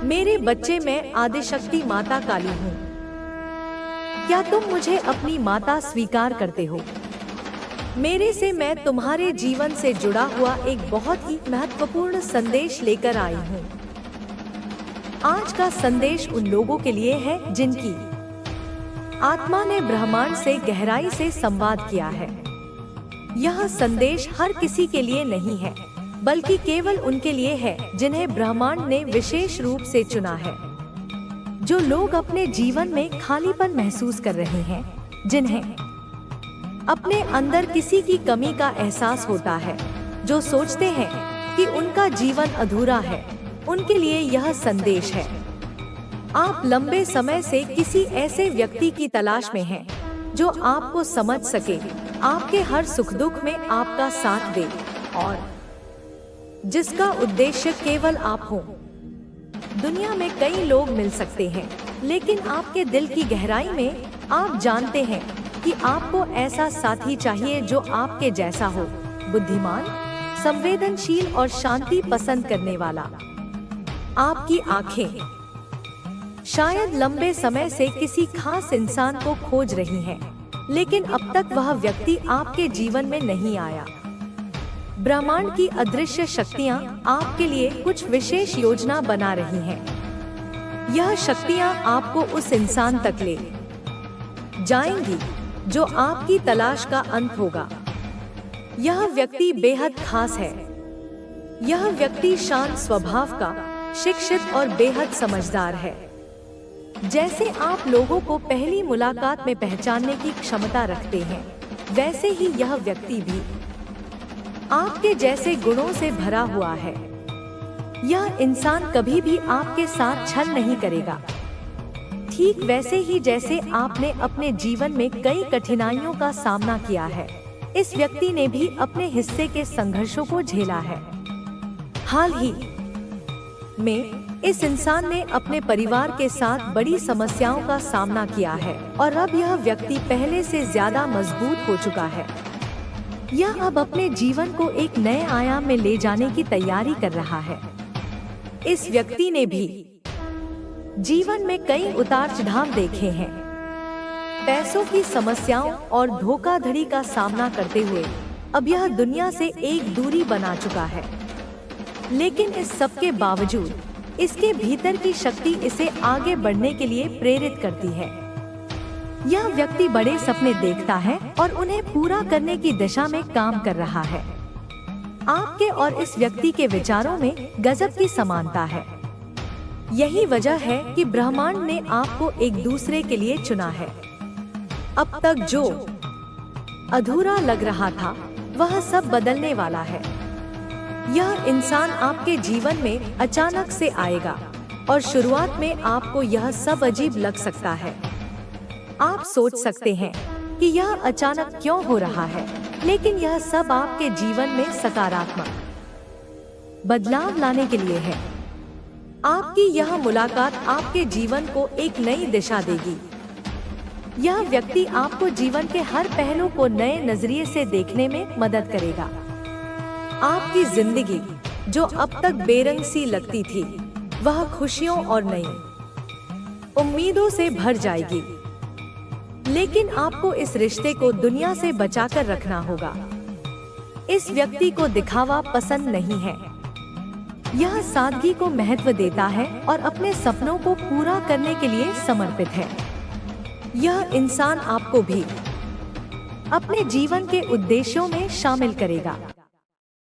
मेरे बच्चे, मैं आदिशक्ति माता काली हूँ। क्या तुम मुझे अपनी माता स्वीकार करते हो? मेरे से मैं तुम्हारे जीवन से जुड़ा हुआ एक बहुत ही महत्वपूर्ण संदेश लेकर आई हूँ। आज का संदेश उन लोगों के लिए है जिनकी आत्मा ने ब्रह्मांड से गहराई से संवाद किया है। यह संदेश हर किसी के लिए नहीं है, बल्कि केवल उनके लिए है जिन्हें ब्रह्मांड ने विशेष रूप से चुना है। जो लोग अपने जीवन में खालीपन महसूस कर रहे हैं, जिन्हें अपने अंदर किसी की कमी का एहसास होता है, जो सोचते हैं कि उनका जीवन अधूरा है, उनके लिए यह संदेश है। आप लंबे समय से किसी ऐसे व्यक्ति की तलाश में हैं, जो आपको समझ सके, आपके हर सुख दुख में आपका साथ दे और जिसका उद्देश्य केवल आप हो। दुनिया में कई लोग मिल सकते हैं, लेकिन आपके दिल की गहराई में आप जानते हैं कि आपको ऐसा साथी चाहिए जो आपके जैसा हो, बुद्धिमान, संवेदनशील और शांति पसंद करने वाला। आपकी आंखें शायद लंबे समय से किसी खास इंसान को खोज रही हैं, लेकिन अब तक वह व्यक्ति आपके जीवन में नहीं आया। ब्रह्मांड की अदृश्य शक्तियाँ आपके लिए कुछ विशेष योजना बना रही हैं। यह शक्तियाँ आपको उस इंसान तक ले जाएंगी जो आपकी तलाश का अंत होगा। यह व्यक्ति बेहद खास है। यह व्यक्ति शांत स्वभाव का, शिक्षित और बेहद समझदार है। जैसे आप लोगों को पहली मुलाकात में पहचानने की क्षमता रखते हैं, वैसे ही यह व्यक्ति भी आपके जैसे गुणों से भरा हुआ है। यह इंसान कभी भी आपके साथ छल नहीं करेगा, ठीक वैसे ही जैसे आपने अपने जीवन में कई कठिनाइयों का सामना किया है। इस व्यक्ति ने भी अपने हिस्से के संघर्षों को झेला है। हाल ही में इस इंसान ने अपने परिवार के साथ बड़ी समस्याओं का सामना किया है और अब यह व्यक्ति पहले से ज्यादा मजबूत हो चुका है। यह अब अपने जीवन को एक नए आयाम में ले जाने की तैयारी कर रहा है। इस व्यक्ति ने भी जीवन में कई उतार चढ़ाव देखे हैं। पैसों की समस्याओं और धोखाधड़ी का सामना करते हुए अब यह दुनिया से एक दूरी बना चुका है। लेकिन इस सब के बावजूद इसके भीतर की शक्ति इसे आगे बढ़ने के लिए प्रेरित करती है। यह व्यक्ति बड़े सपने देखता है और उन्हें पूरा करने की दिशा में काम कर रहा है। आपके और इस व्यक्ति के विचारों में गजब की समानता है। यही वजह है कि ब्रह्मांड ने आपको एक दूसरे के लिए चुना है। अब तक जो अधूरा लग रहा था, वह सब बदलने वाला है। यह इंसान आपके जीवन में अचानक से आएगा और शुरुआत में आपको यह सब अजीब लग सकता है। आप सोच सकते हैं कि यह अचानक क्यों हो रहा है, लेकिन यह सब आपके जीवन में सकारात्मक बदलाव लाने के लिए है। आपकी यह मुलाकात आपके जीवन को एक नई दिशा देगी। यह व्यक्ति आपको जीवन के हर पहलू को नए नजरिए से देखने में मदद करेगा। आपकी जिंदगी जो अब तक बेरंग सी लगती थी, वह खुशियों और नई उम्मीदों से भर जाएगी। लेकिन आपको इस रिश्ते को दुनिया से बचाकर रखना होगा। इस व्यक्ति को दिखावा पसंद नहीं है। यह सादगी को महत्व देता है और अपने सपनों को पूरा करने के लिए समर्पित है। यह इंसान आपको भी अपने जीवन के उद्देश्यों में शामिल करेगा।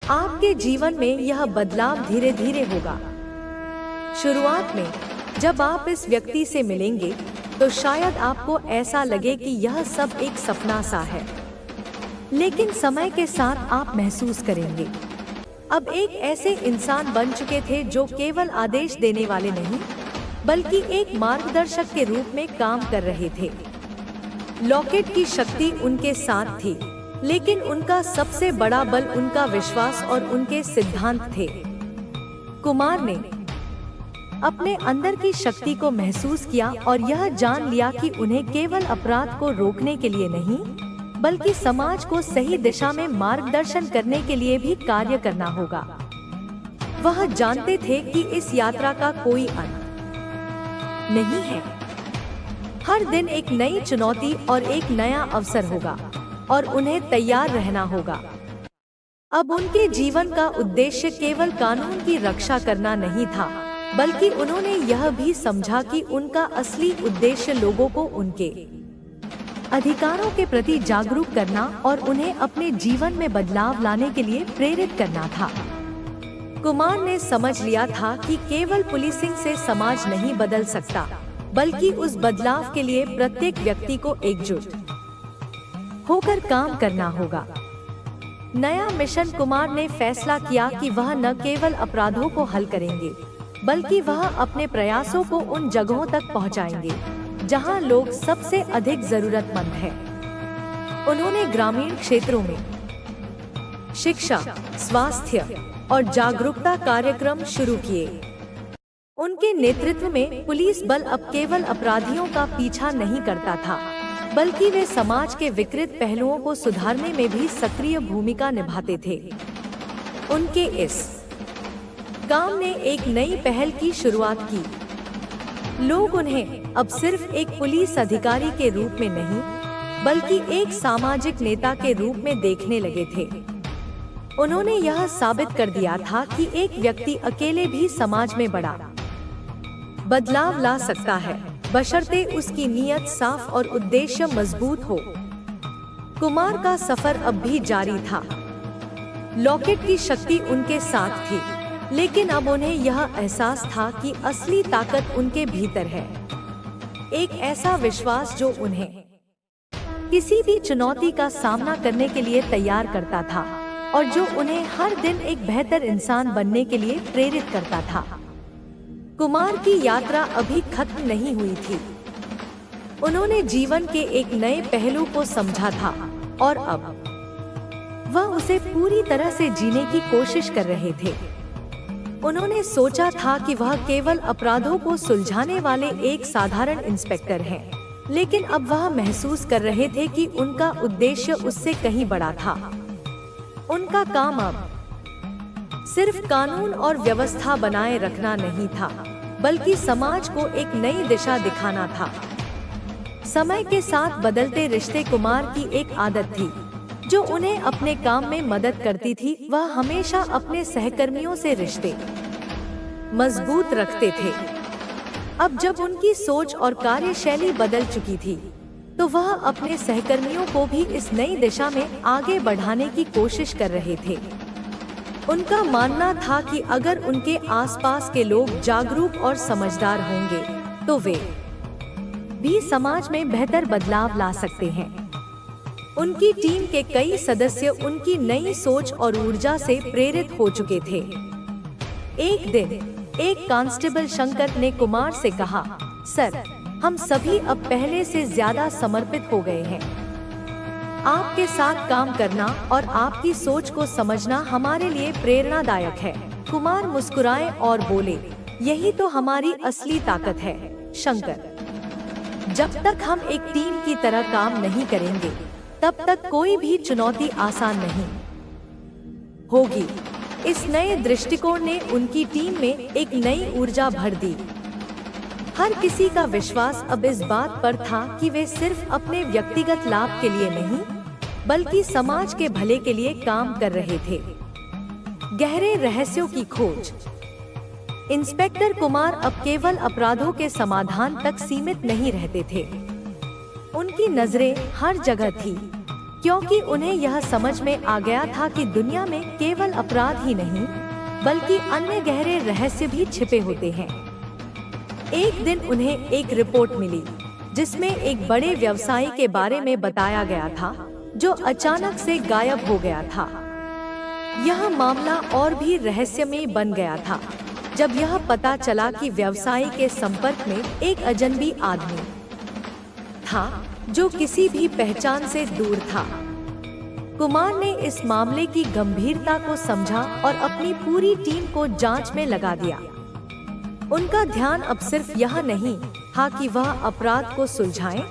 आपके जीवन में यह बदलाव धीरे धीरे होगा। शुरुआत में जब आप इस व्यक्ति से मिलेंगे, तो शायद आपको ऐसा लगे कि यह सब एक सपना सा है, लेकिन समय के साथ आप महसूस करेंगे अब एक ऐसे इंसान बन चुके थे जो केवल आदेश देने वाले नहीं, बल्कि एक मार्गदर्शक के रूप में काम कर रहे थे। लॉकेट की शक्ति उनके साथ थी, लेकिन उनका सबसे बड़ा बल उनका विश्वास और उनके सिद्धांत थे। कुमार ने अपने अंदर की शक्ति को महसूस किया और यह जान लिया कि उन्हें केवल अपराध को रोकने के लिए नहीं, बल्कि समाज को सही दिशा में मार्गदर्शन करने के लिए भी कार्य करना होगा। वह जानते थे कि इस यात्रा का कोई अंत नहीं है। हर दिन एक नई चुनौती और एक नया अवसर होगा और उन्हें तैयार रहना होगा। अब उनके जीवन का उद्देश्य केवल कानून की रक्षा करना नहीं था, बल्कि उन्होंने यह भी समझा कि उनका असली उद्देश्य लोगों को उनके अधिकारों के प्रति जागरूक करना और उन्हें अपने जीवन में बदलाव लाने के लिए प्रेरित करना था। कुमार ने समझ लिया था कि केवल पुलिसिंग से समाज नहीं बदल सकता, बल्कि उस बदलाव के लिए प्रत्येक व्यक्ति को एकजुट होकर काम करना होगा। नया मिशन कुमार ने फैसला किया कि वह न केवल अपराधों को हल करेंगे, बल्कि वह अपने प्रयासों को उन जगहों तक पहुंचाएंगे जहां लोग सबसे अधिक जरूरतमंद हैं। उन्होंने ग्रामीण क्षेत्रों में शिक्षा, स्वास्थ्य और जागरूकता कार्यक्रम शुरू किए। उनके नेतृत्व में पुलिस बल अब केवल अपराधियों का पीछा नहीं करता था, बल्कि वे समाज के विकृत पहलुओं को सुधारने में भी सक्रिय भूमिका निभाते थे। उनके इस काम ने एक नई पहल की शुरुआत की। लोग उन्हें अब सिर्फ एक पुलिस अधिकारी के रूप में नहीं, बल्कि एक सामाजिक नेता के रूप में देखने लगे थे। उन्होंने यह साबित कर दिया था कि एक व्यक्ति अकेले भी समाज में बड़ा बदलाव ला सकता है, बशर्ते उसकी नीयत साफ और उद्देश्य मजबूत हो। कुमार का सफर अब भी जारी था। लॉकेट की शक्ति उनके साथ थी, लेकिन अब उन्हें यह एहसास था कि असली ताकत उनके भीतर है। एक ऐसा विश्वास जो उन्हें किसी भी चुनौती का सामना करने के लिए तैयार करता था और जो उन्हें हर दिन एक बेहतर इंसान बनने के लिए प्रेरित करता था। कुमार की यात्रा अभी खत्म नहीं हुई थी। उन्होंने जीवन के एक नए पहलू को समझा था और अब वह उसे पूरी तरह से जीने की कोशिश कर रहे थे। उन्होंने सोचा था कि वह केवल अपराधों को सुलझाने वाले एक साधारण इंस्पेक्टर हैं, लेकिन अब वह महसूस कर रहे थे कि उनका उद्देश्य उससे कहीं बड़ा था। उनका काम अब सिर्फ कानून और व्यवस्था बनाए रखना नहीं था, बल्कि समाज को एक नई दिशा दिखाना था। समय के साथ बदलते रिश्ते कुमार की एक आदत थी जो उन्हें अपने काम में मदद करती थी। वह हमेशा अपने सहकर्मियों से रिश्ते मजबूत रखते थे। अब जब उनकी सोच और कार्यशैली बदल चुकी थी, तो वह अपने सहकर्मियों को भी इस नई दिशा में आगे बढ़ाने की कोशिश कर रहे थे। उनका मानना था कि अगर उनके आसपास के लोग जागरूक और समझदार होंगे, तो वे भी समाज में बेहतर बदलाव ला सकते हैं। उनकी टीम के कई सदस्य उनकी नई सोच और ऊर्जा से प्रेरित हो चुके थे। एक दिन एक कांस्टेबल शंकर ने कुमार से कहा, सर, हम सभी अब पहले से ज्यादा समर्पित हो गए हैं। आपके साथ काम करना और आपकी सोच को समझना हमारे लिए प्रेरणादायक है। कुमार मुस्कुराए और बोले, यही तो हमारी असली ताकत है, शंकर। जब तक हम एक टीम की तरह काम नहीं करेंगे, तब तक कोई भी चुनौती आसान नहीं होगी। इस नए दृष्टिकोण ने उनकी टीम में एक नई ऊर्जा भर दी। हर किसी का विश्वास अब इस बात पर था कि वे सिर्फ अपने व्यक्तिगत लाभ के लिए नहीं, बल्कि समाज के भले के लिए काम कर रहे थे। गहरे रहस्यों की खोज। इंस्पेक्टर कुमार अब केवल अपराधों के समाधान तक सीमित नहीं रहते थे। उनकी नजरें हर जगह थी, क्योंकि उन्हें यह समझ में आ गया था कि दुनिया में केवल अपराध ही नहीं, बल्कि अन्य गहरे रहस्य भी छिपे होते हैं। एक दिन उन्हें एक रिपोर्ट मिली, जिसमें एक बड़े व्यवसायी के बारे में बताया गया था, जो अचानक से गायब हो गया था। यह मामला और भी रहस्यमय बन गया था, जब यह पता चला कि व्यवसायी के संपर्क में एक अजनबी आदमी था, जो किसी भी पहचान से दूर था। कुमार ने इस मामले की गंभीरता को समझा और अपनी पूरी टीम को जांच में लगा दिया। उनका ध्यान अब सिर्फ यह नहीं था कि वह अपराध को सुलझाएं,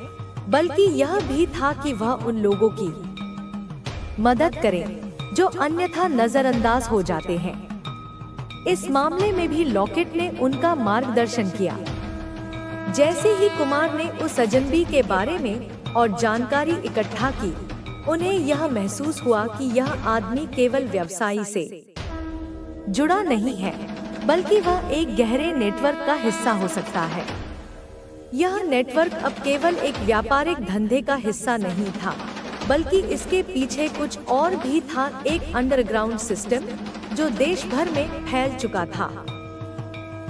बल्कि यह भी था कि वह उन लोगों की मदद करें जो अन्यथा नजरअंदाज हो जाते हैं। इस मामले में भी लॉकेट ने उनका मार्गदर्शन किया। जैसे ही कुमार ने उस अजनबी के बारे में और जानकारी इकट्ठा की, उन्हें यह महसूस हुआ कि यह आदमी केवल व्यवसाय से जुड़ा नहीं है, बल्कि वह एक गहरे नेटवर्क का हिस्सा हो सकता है। यह नेटवर्क अब केवल एक व्यापारिक धंधे का हिस्सा नहीं था, बल्कि इसके पीछे कुछ और भी था, एक अंडरग्राउंड सिस्टम जो देश भर में फैल चुका था।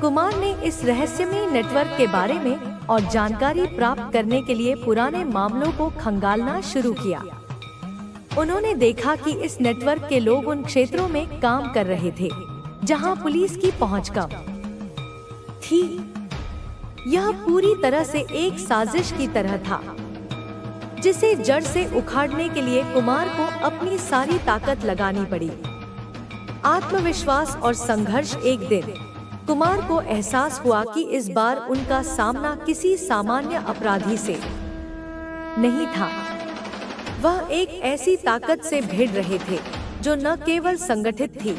कुमार ने इस रहस्यमयी नेटवर्क के बारे में और जानकारी प्राप्त करने के लिए पुराने मामलों को खंगालना शुरू किया। उन्होंने देखा कि इस नेटवर्क के लोग उन क्षेत्रों में काम कर रहे थे जहां पुलिस की पहुंच कम थी। यह पूरी तरह से एक साजिश की तरह था, जिसे जड़ से उखाड़ने के लिए कुमार को अपनी सारी ताकत लगानी पड़ी। आत्मविश्वास और संघर्ष। एक दिन कुमार को एहसास हुआ कि इस बार उनका सामना किसी सामान्य अपराधी से नहीं था। वह एक ऐसी ताकत से भिड़ रहे थे जो न केवल संगठित थी,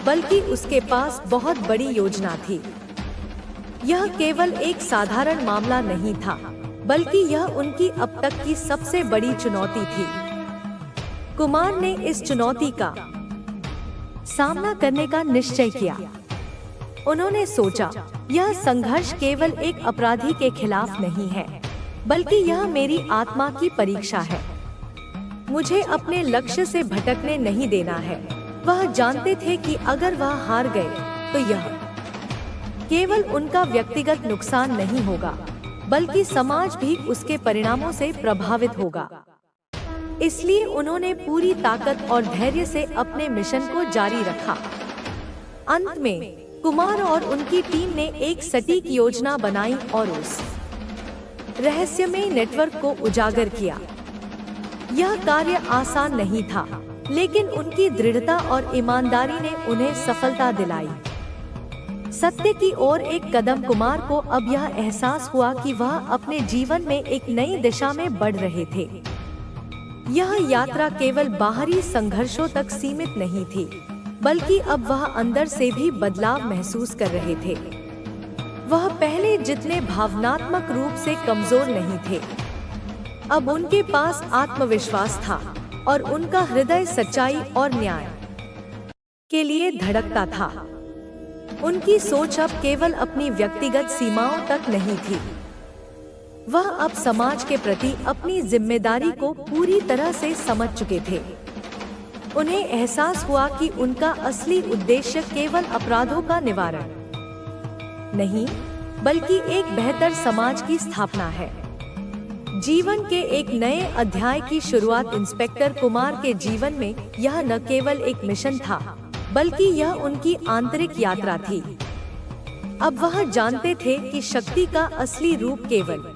बल्कि उसके पास बहुत बड़ी योजना थी। यह केवल एक साधारण मामला नहीं था, बल्कि यह उनकी अब तक की सबसे बड़ी चुनौती थी। कुमार ने इस चुनौती का सामना करने का निश्चय किया। उन्होंने सोचा, यह संघर्ष केवल एक अपराधी के खिलाफ नहीं है, बल्कि यह मेरी आत्मा की परीक्षा है। मुझे अपने लक्ष्य से भटकने नहीं देना है। वह जानते थे कि अगर वह हार गए तो यह केवल उनका व्यक्तिगत नुकसान नहीं होगा, बल्कि समाज भी उसके परिणामों से प्रभावित होगा। इसलिए उन्होंने पूरी ताकत और धैर्य से अपने मिशन को जारी रखा। अंत में कुमार और उनकी टीम ने एक सटीक योजना बनाई और उस रहस्यमयी नेटवर्क को उजागर किया। यह कार्य आसान नहीं था, लेकिन उनकी दृढ़ता और ईमानदारी ने उन्हें सफलता दिलाई। सत्य की ओर एक कदम। कुमार को अब यह एहसास हुआ कि वह अपने जीवन में एक नई दिशा में बढ़ रहे थे। यह यात्रा केवल बाहरी संघर्षों तक सीमित नहीं थी, बल्कि अब वह अंदर से भी बदलाव महसूस कर रहे थे। वह पहले जितने भावनात्मक रूप से कमजोर नहीं थे, अब उनके पास आत्मविश्वास था और उनका हृदय सच्चाई और न्याय के लिए धड़कता था। उनकी सोच अब केवल अपनी व्यक्तिगत सीमाओं तक नहीं थी। वह अब समाज के प्रति अपनी जिम्मेदारी को पूरी तरह से समझ चुके थे। उन्हें एहसास हुआ कि उनका असली उद्देश्य केवल अपराधों का निवारण नहीं, बल्कि एक बेहतर समाज की स्थापना है। जीवन के एक नए अध्याय की शुरुआत। इंस्पेक्टर कुमार के जीवन में यह न केवल एक मिशन था, बल्कि यह उनकी आंतरिक यात्रा थी। अब वह जानते थे कि शक्ति का असली रूप केवल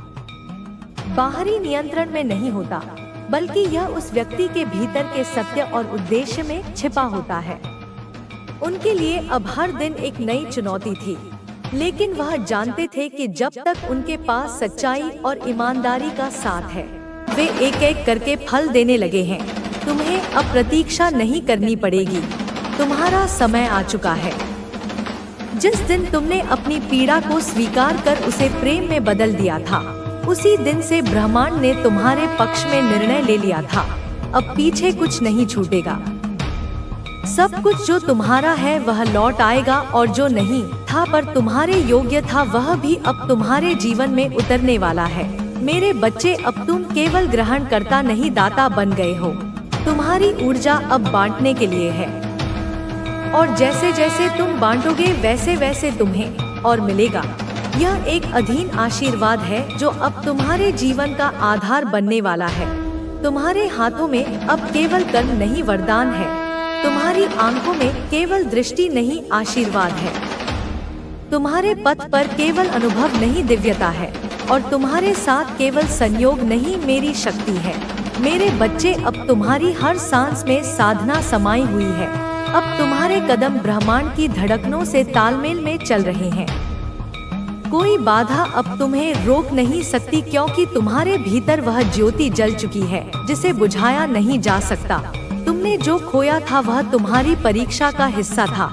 बाहरी नियंत्रण में नहीं होता, बल्कि यह उस व्यक्ति के भीतर के सत्य और उद्देश्य में छिपा होता है। उनके लिए अब हर दिन एक नई चुनौती थी, लेकिन वह जानते थे कि जब तक उनके पास सच्चाई और ईमानदारी का साथ है, वे एक एक करके फल देने लगे हैं। तुम्हें अब प्रतीक्षा नहीं करनी पड़ेगी, तुम्हारा समय आ चुका है। जिस दिन तुमने अपनी पीड़ा को स्वीकार कर उसे प्रेम में बदल दिया था, उसी दिन से ब्रह्मांड ने तुम्हारे पक्ष में निर्णय ले लिया था। अब पीछे कुछ नहीं छूटेगा। सब कुछ जो तुम्हारा है वह लौट आएगा, और जो नहीं था पर तुम्हारे योग्य था वह भी अब तुम्हारे जीवन में उतरने वाला है। मेरे बच्चे, अब तुम केवल ग्रहणकर्ता नहीं दाता बन गए हो। तुम्हारी ऊर्जा अब बांटने के लिए है, और जैसे जैसे तुम बांटोगे वैसे वैसे तुम्हें और मिलेगा। यह एक अधीन आशीर्वाद है जो अब तुम्हारे जीवन का आधार बनने वाला है। तुम्हारे हाथों में अब केवल कर्म नहीं वरदान है, तुम्हारी आंखों में केवल दृष्टि नहीं आशीर्वाद है, तुम्हारे पथ पर केवल अनुभव नहीं दिव्यता है, और तुम्हारे साथ केवल संयोग नहीं मेरी शक्ति है। मेरे बच्चे, अब तुम्हारी हर सांस में साधना समाई हुई है। अब तुम्हारे कदम ब्रह्मांड की धड़कनों से तालमेल में चल रहे हैं। कोई बाधा अब तुम्हें रोक नहीं सकती, क्योंकि तुम्हारे भीतर वह ज्योति जल चुकी है जिसे बुझाया नहीं जा सकता। तुमने जो खोया था वह तुम्हारी परीक्षा का हिस्सा था,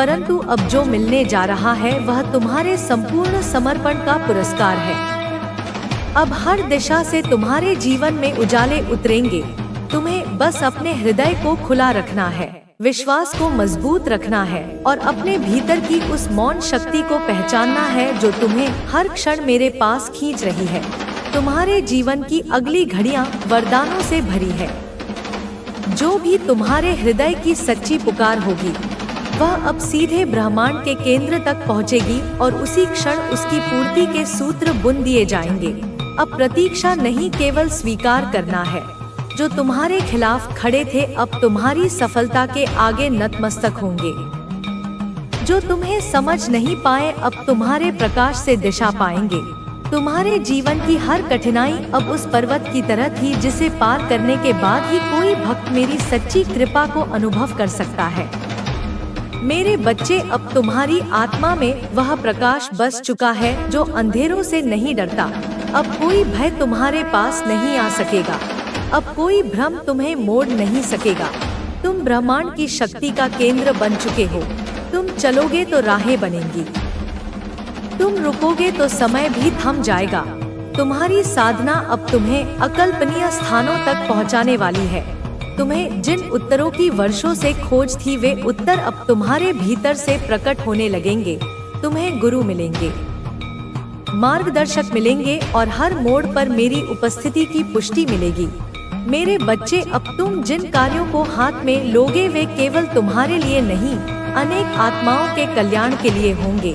परंतु अब जो मिलने जा रहा है वह तुम्हारे संपूर्ण समर्पण का पुरस्कार है। अब हर दिशा से तुम्हारे जीवन में उजाले उतरेंगे। तुम्हें बस अपने हृदय को खुला रखना है, विश्वास को मजबूत रखना है और अपने भीतर की उस मौन शक्ति को पहचानना है जो तुम्हें हर क्षण मेरे पास खींच रही है। तुम्हारे जीवन की अगली घड़ियां वरदानों से भरी है। जो भी तुम्हारे हृदय की सच्ची पुकार होगी वह अब सीधे ब्रह्मांड के केंद्र तक पहुंचेगी और उसी क्षण उसकी पूर्ति के सूत्र बुन दिए जाएंगे। अब प्रतीक्षा नहीं, केवल स्वीकार करना है। जो तुम्हारे खिलाफ खड़े थे अब तुम्हारी सफलता के आगे नतमस्तक होंगे। जो तुम्हें समझ नहीं पाए अब तुम्हारे प्रकाश से दिशा पाएंगे। तुम्हारे जीवन की हर कठिनाई अब उस पर्वत की तरह थी जिसे पार करने के बाद ही कोई भक्त मेरी सच्ची कृपा को अनुभव कर सकता है। मेरे बच्चे, अब तुम्हारी आत्मा में वह प्रकाश बस चुका है जो अंधेरों से नहीं डरता। अब कोई भय तुम्हारे पास नहीं आ सकेगा। अब कोई भ्रम तुम्हें मोड़ नहीं सकेगा। तुम ब्रह्मांड की शक्ति का केंद्र बन चुके हो। तुम चलोगे तो राहें बनेंगी, तुम रुकोगे तो समय भी थम जाएगा। तुम्हारी साधना अब तुम्हें अकल्पनीय स्थानों तक पहुंचाने वाली है। तुम्हें जिन उत्तरों की वर्षों से खोज थी वे उत्तर अब तुम्हारे भीतर से प्रकट होने लगेंगे। तुम्हें गुरु मिलेंगे, मार्गदर्शक मिलेंगे और हर मोड़ पर मेरी उपस्थिति की पुष्टि मिलेगी। मेरे बच्चे, अब तुम जिन कार्यों को हाथ में लोगे वे केवल तुम्हारे लिए नहीं, अनेक आत्माओं के कल्याण के लिए होंगे।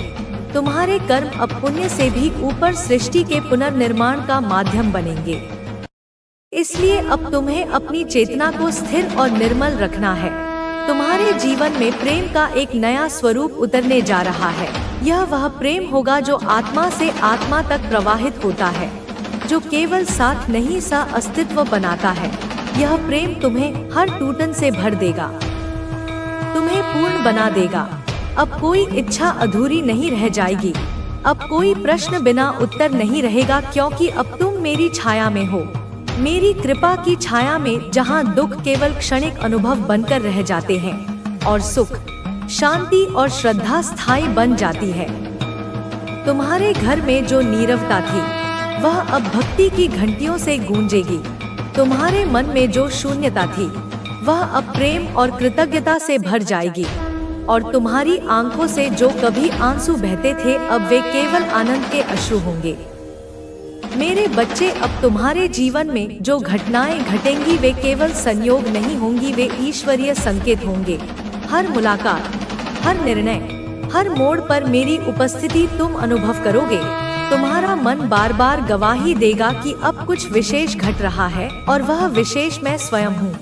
तुम्हारे कर्म अब पुण्य से भी ऊपर सृष्टि के पुनर्निर्माण का माध्यम बनेंगे। इसलिए अब तुम्हें अपनी चेतना को स्थिर और निर्मल रखना है। तुम्हारे जीवन में प्रेम का एक नया स्वरूप उतरने जा रहा है। यह वह प्रेम होगा जो आत्मा से आत्मा तक प्रवाहित होता है, जो केवल साथ नहीं सा अस्तित्व बनाता है। यह प्रेम तुम्हें हर टूटन से भर देगा, तुम्हें पूर्ण बना देगा। अब कोई इच्छा अधूरी नहीं रह जाएगी। अब कोई प्रश्न बिना उत्तर नहीं रहेगा, क्योंकि अब तुम मेरी छाया में हो, मेरी कृपा की छाया में, जहां दुख केवल क्षणिक अनुभव बनकर रह जाते हैं और सुख, शांति और श्रद्धा स्थायी बन जाती है। तुम्हारे घर में जो नीरवता थी वह अब भक्ति की घंटियों से गूंजेगी। तुम्हारे मन में जो शून्यता थी वह अब प्रेम और कृतज्ञता से भर जाएगी और तुम्हारी आंखों से जो कभी आंसू बहते थे अब वे केवल आनंद के अश्रु होंगे। मेरे बच्चे, अब तुम्हारे जीवन में जो घटनाएं घटेंगी वे केवल संयोग नहीं होंगी, वे ईश्वरीय संकेत होंगे। हर मुलाकात, हर निर्णय, हर मोड़ पर मेरी उपस्थिति तुम अनुभव करोगे। तुम्हारा मन बार बार गवाही देगा कि अब कुछ विशेष घट रहा है और वह विशेष मैं स्वयं हूँ,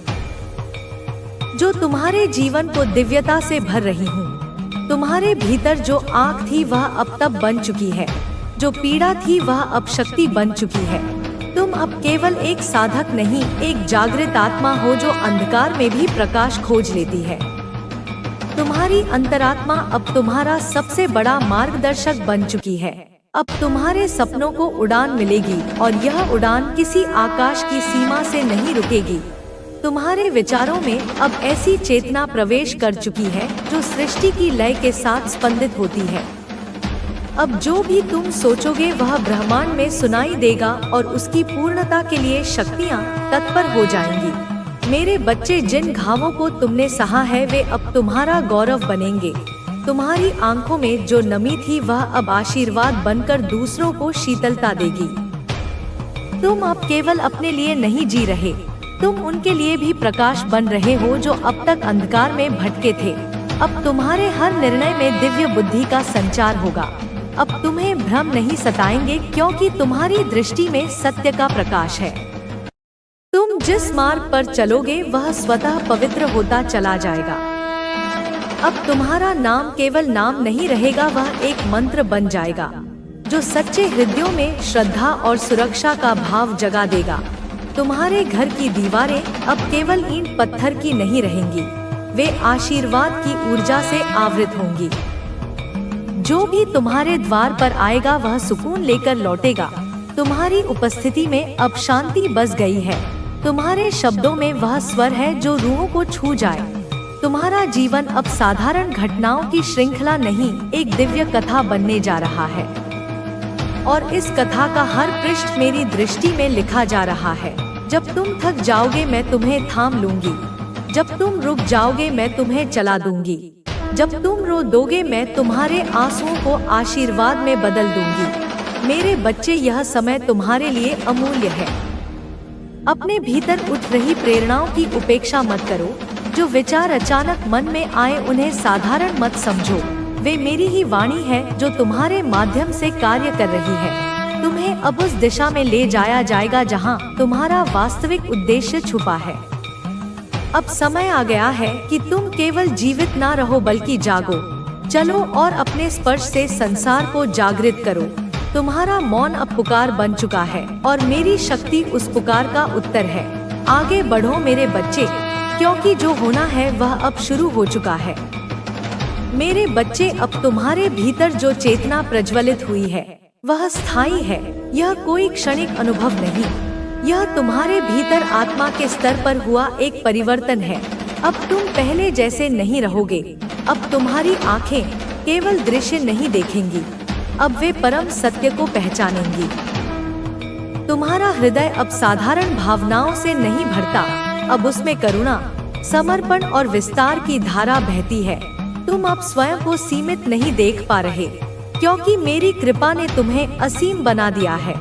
जो तुम्हारे जीवन को दिव्यता से भर रही हूँ। तुम्हारे भीतर जो आग थी वह अब तब बन चुकी है, जो पीड़ा थी वह अब शक्ति बन चुकी है। तुम अब केवल एक साधक नहीं, एक जागृत आत्मा हो जो अंधकार में भी प्रकाश खोज लेती है। तुम्हारी अंतरात्मा अब तुम्हारा सबसे बड़ा मार्गदर्शक बन चुकी है। अब तुम्हारे सपनों को उड़ान मिलेगी और यह उड़ान किसी आकाश की सीमा से नहीं रुकेगी। तुम्हारे विचारों में अब ऐसी चेतना प्रवेश कर चुकी है जो सृष्टि की लय के साथ स्पंदित होती है। अब जो भी तुम सोचोगे वह ब्रह्मांड में सुनाई देगा और उसकी पूर्णता के लिए शक्तियाँ तत्पर हो जाएंगी। मेरे बच्चे, जिन घावों को तुमने सहा है वे अब तुम्हारा गौरव बनेंगे। तुम्हारी आंखों में जो नमी थी वह अब आशीर्वाद बनकर दूसरों को शीतलता देगी। तुम अब केवल अपने लिए नहीं जी रहे, तुम उनके लिए भी प्रकाश बन रहे हो जो अब तक अंधकार में भटके थे। अब तुम्हारे हर निर्णय में दिव्य बुद्धि का संचार होगा। अब तुम्हें भ्रम नहीं सताएंगे, क्योंकि तुम्हारी दृष्टि में सत्य का प्रकाश है। तुम जिस मार्ग पर चलोगे वह स्वतः पवित्र होता चला जाएगा। अब तुम्हारा नाम केवल नाम नहीं रहेगा, वह एक मंत्र बन जाएगा जो सच्चे हृदयों में श्रद्धा और सुरक्षा का भाव जगा देगा। तुम्हारे घर की दीवारें अब केवल ईंट पत्थर की नहीं रहेंगी, वे आशीर्वाद की ऊर्जा से आवृत होंगी। जो भी तुम्हारे द्वार पर आएगा वह सुकून लेकर लौटेगा। तुम्हारी उपस्थिति में अब शांति बस गई है। तुम्हारे शब्दों में वह स्वर है जो रूहों को छू जाए। तुम्हारा जीवन अब साधारण घटनाओं की श्रृंखला नहीं, एक दिव्य कथा बनने जा रहा है। और इस कथा का हर पृष्ठ मेरी दृष्टि में लिखा जा रहा है। जब तुम थक जाओगे मैं तुम्हें थाम लूंगी, जब तुम रुक जाओगे मैं तुम्हें चला दूंगी, जब तुम रो दोगे मैं तुम्हारे आंसुओं को आशीर्वाद में बदल दूंगी। मेरे बच्चे, यह समय तुम्हारे लिए अमूल्य है। अपने भीतर उठ रही प्रेरणाओं की उपेक्षा मत करो। जो विचार अचानक मन में आए उन्हें साधारण मत समझो। वे मेरी ही वाणी है जो तुम्हारे माध्यम से कार्य कर रही है। तुम्हें अब उस दिशा में ले जाया जाएगा जहां तुम्हारा वास्तविक उद्देश्य छुपा है। अब समय आ गया है कि तुम केवल जीवित ना रहो बल्कि जागो। चलो और अपने स्पर्श से संसार को जागृत करो। तुम्हारा मौन अब पुकार बन चुका है और मेरी शक्ति उस पुकार का उत्तर है। आगे बढ़ो मेरे बच्चे, क्योंकि जो होना है वह अब शुरू हो चुका है। मेरे बच्चे, अब तुम्हारे भीतर जो चेतना प्रज्वलित हुई है वह स्थायी है। यह कोई क्षणिक अनुभव नहीं, यह तुम्हारे भीतर आत्मा के स्तर पर हुआ एक परिवर्तन है। अब तुम पहले जैसे नहीं रहोगे। अब तुम्हारी आंखें केवल दृश्य नहीं देखेंगी, अब वे परम सत्य को पहचानेंगी। तुम्हारा हृदय अब साधारण भावनाओं से नहीं भरता, अब उसमें करुणा, समर्पण और विस्तार की धारा बहती है। तुम अब स्वयं को सीमित नहीं देख पा रहे, क्योंकि मेरी कृपा ने तुम्हें असीम बना दिया है।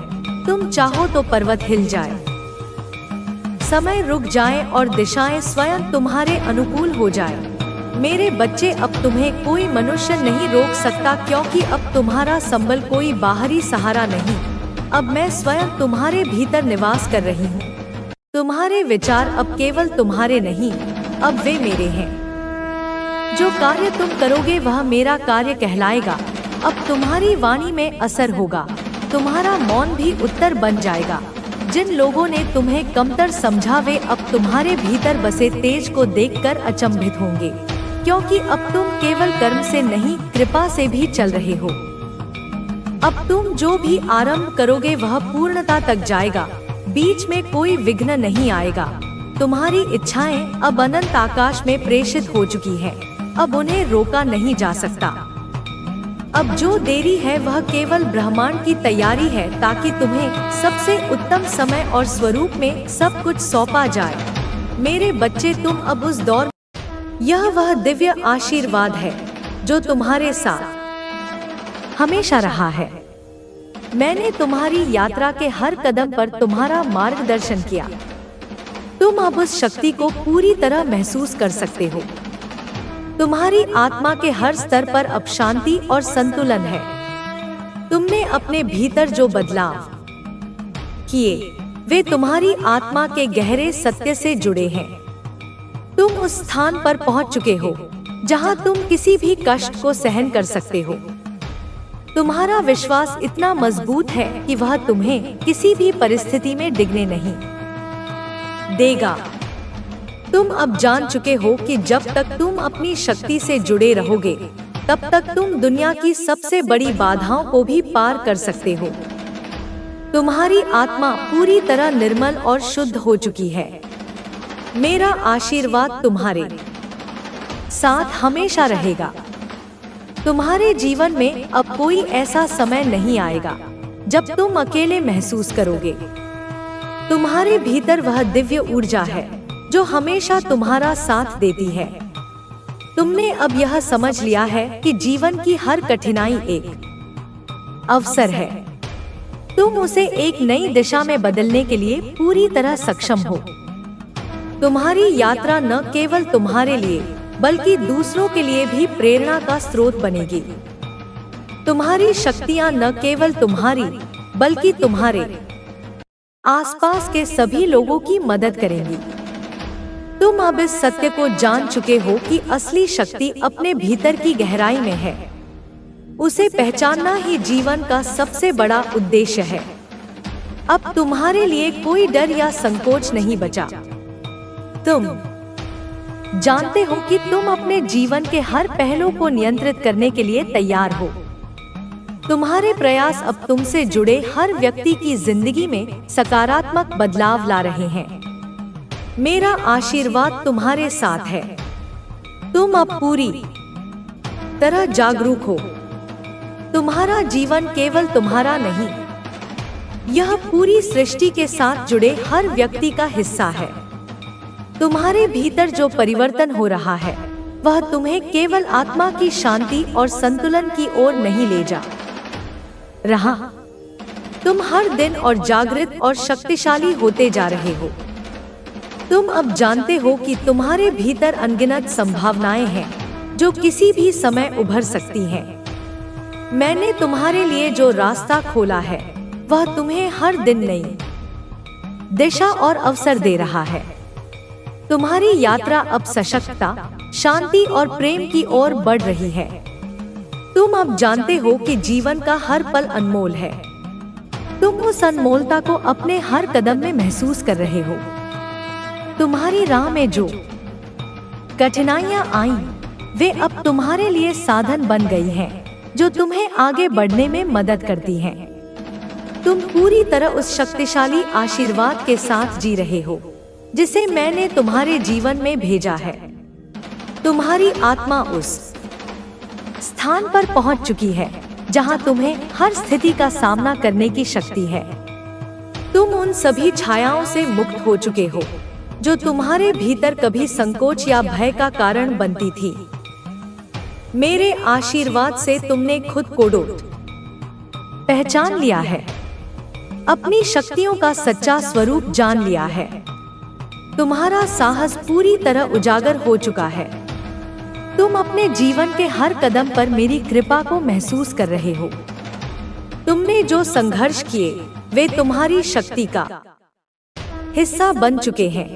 तुम चाहो तो पर्वत हिल जाए, समय रुक जाए और दिशाएं स्वयं तुम्हारे अनुकूल हो जाए। मेरे बच्चे, अब तुम्हें कोई मनुष्य नहीं रोक सकता, क्योंकि अब तुम्हारा संबल कोई बाहरी सहारा नहीं। अब मैं स्वयं तुम्हारे भीतर निवास कर रही हूँ। तुम्हारे विचार अब केवल तुम्हारे नहीं, अब वे मेरे हैं। जो कार्य तुम करोगे वह मेरा कार्य कहलाएगा। अब तुम्हारी वाणी में असर होगा, तुम्हारा मौन भी उत्तर बन जाएगा। जिन लोगों ने तुम्हें कमतर समझा वे अब तुम्हारे भीतर बसे तेज को देखकर अचंभित होंगे, क्योंकि अब तुम केवल कर्म से नहीं कृपा से भी चल रहे हो। अब तुम जो भी आरंभ करोगे वह पूर्णता तक जाएगा, बीच में कोई विघ्न नहीं आएगा। तुम्हारी इच्छाएं अब अनंत आकाश में प्रेषित हो चुकी हैं, अब उन्हें रोका नहीं जा सकता। अब जो देरी है वह केवल ब्रह्मांड की तैयारी है, ताकि तुम्हें सबसे उत्तम समय और स्वरूप में सब कुछ सौंपा जाए। मेरे बच्चे, तुम अब उस दौर, यह वह दिव्य आशीर्वाद है जो तुम्हारे साथ हमेशा रहा है। मैंने तुम्हारी यात्रा के हर कदम पर तुम्हारा मार्गदर्शन किया। तुम अब उस शक्ति को पूरी तरह महसूस कर सकते हो। तुम्हारी आत्मा के हर स्तर पर अब शांति और संतुलन है। तुमने अपने भीतर जो बदलाव किए वे तुम्हारी आत्मा के गहरे सत्य से जुड़े हैं। तुम उस स्थान पर पहुंच चुके हो जहां तुम किसी भी कष्ट को सहन कर सकते हो। तुम्हारा विश्वास इतना मजबूत है कि वह तुम्हें किसी भी परिस्थिति में डिगने नहीं देगा। तुम अब जान चुके हो कि जब तक तुम अपनी शक्ति से जुड़े रहोगे तब तक तुम दुनिया की सबसे बड़ी बाधाओं को भी पार कर सकते हो। तुम्हारी आत्मा पूरी तरह निर्मल और शुद्ध हो चुकी है। मेरा आशीर्वाद तुम्हारे साथ हमेशा रहेगा। तुम्हारे जीवन में अब कोई ऐसा समय नहीं आएगा जब तुम अकेले महसूस करोगे। तुम्हारे भीतर वह दिव्य ऊर्जा है जो हमेशा तुम्हारा साथ देती है। तुमने अब यह समझ लिया है कि जीवन की हर कठिनाई एक अवसर है। तुम उसे एक नई दिशा में बदलने के लिए पूरी तरह सक्षम हो। तुम्हारी यात्रा न केवल तुम्हारे लिए बल्कि दूसरों के लिए भी प्रेरणा का स्रोत बनेगी। तुम्हारी शक्तियां न केवल तुम्हारी बल्कि तुम्हारे आसपास के सभी लोगों की मदद करेंगी। तुम अब इस सत्य को जान चुके हो कि असली शक्ति अपने भीतर की गहराई में है। उसे पहचानना ही जीवन का सबसे बड़ा उद्देश्य है। अब तुम्हारे लिए कोई डर या संकोच नहीं बचा। तुम जानते हो कि तुम अपने जीवन के हर पहलू को नियंत्रित करने के लिए तैयार हो। तुम्हारे प्रयास अब तुमसे जुड़े हर व्यक्ति की जिंदगी में सकारात्मक बदलाव ला रहे हैं। मेरा आशीर्वाद तुम्हारे साथ है। तुम अब पूरी तरह जागरूक हो। तुम्हारा जीवन केवल तुम्हारा नहीं, यह पूरी सृष्टि के साथ जुड़े हर व्यक्ति का हिस्सा है। तुम्हारे भीतर जो परिवर्तन हो रहा है वह तुम्हें केवल आत्मा की शांति और संतुलन की ओर नहीं ले जा रहा। तुम हर दिन और जागृत और शक्तिशाली होते जा रहे हो। तुम अब जानते हो कि तुम्हारे भीतर अनगिनत संभावनाएं हैं जो किसी भी समय उभर सकती हैं। मैंने तुम्हारे लिए जो रास्ता खोला है वह तुम्हें हर दिन नई दिशा और अवसर दे रहा है। तुम्हारी यात्रा अब सशक्तता, शांति और प्रेम की ओर बढ़ रही है। तुम अब जानते हो कि जीवन का हर पल अनमोल है। तुम उस अनमोलता को अपने हर कदम में महसूस कर रहे हो। तुम्हारी राह में जो कठिनाइयां आईं, वे अब तुम्हारे लिए साधन बन गई हैं, जो तुम्हें आगे बढ़ने में मदद करती हैं। तुम पूरी तरह उस शक्तिशाली आशीर्वाद के साथ जी रहे हो जिसे मैंने तुम्हारे जीवन में भेजा है। तुम्हारी आत्मा उस स्थान पर पहुंच चुकी है जहां तुम्हें हर स्थिति का सामना करने की शक्ति है। तुम उन सभी छायाओं से मुक्त हो चुके हो जो तुम्हारे भीतर कभी संकोच या भय का कारण बनती थी। मेरे आशीर्वाद से तुमने खुद को पहचान लिया है, अपनी शक्तियों का सच्चा स्वरूप जान लिया है। तुम्हारा साहस पूरी तरह उजागर हो चुका है। तुम अपने जीवन के हर कदम पर मेरी कृपा को महसूस कर रहे हो। तुमने जो संघर्ष किए वे तुम्हारी शक्ति का हिस्सा बन चुके हैं।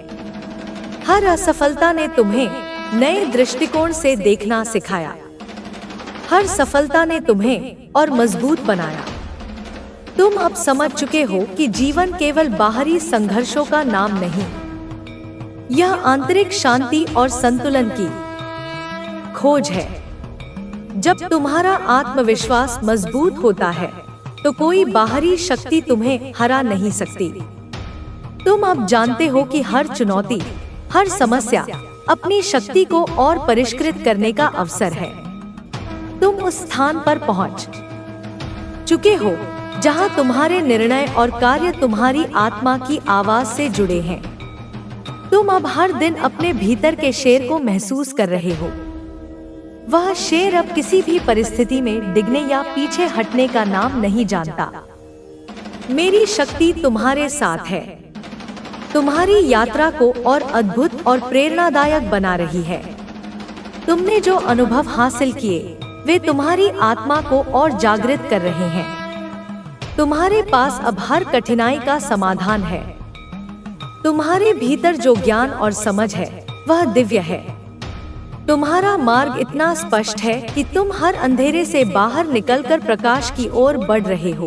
हर असफलता ने तुम्हें नए दृष्टिकोण से देखना सिखाया। हर सफलता ने तुम्हें और मजबूत बनाया। तुम अब समझ चुके हो कि जीवन केवल बाहरी संघर्षों का नाम नहीं, यह आंतरिक शांति और संतुलन की खोज है। जब तुम्हारा आत्मविश्वास मजबूत होता है तो कोई बाहरी शक्ति तुम्हें हरा नहीं सकती। तुम अब जानते हो कि हर चुनौती, हर समस्या अपनी शक्ति को और परिष्कृत करने का अवसर है। तुम उस स्थान पर पहुंच चुके हो जहां तुम्हारे निर्णय और कार्य तुम्हारी आत्मा की आवाज से जुड़े हैं। तुम अब हर दिन अपने भीतर के शेर को महसूस कर रहे हो। वह शेर अब किसी भी परिस्थिति में डिगने या पीछे हटने का नाम नहीं जानता। मेरी शक्ति तुम्हारे साथ है, तुम्हारी यात्रा को और अद्भुत और प्रेरणादायक बना रही है। तुमने जो अनुभव हासिल किए वे तुम्हारी आत्मा को और जागृत कर रहे हैं। तुम्हारे पास अब हर कठिनाई का समाधान है। तुम्हारे भीतर जो ज्ञान और समझ है वह दिव्य है। तुम्हारा मार्ग इतना स्पष्ट है कि तुम हर अंधेरे से बाहर निकलकर प्रकाश की ओर बढ़ रहे हो।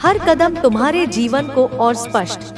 हर कदम तुम्हारे जीवन को और स्पष्ट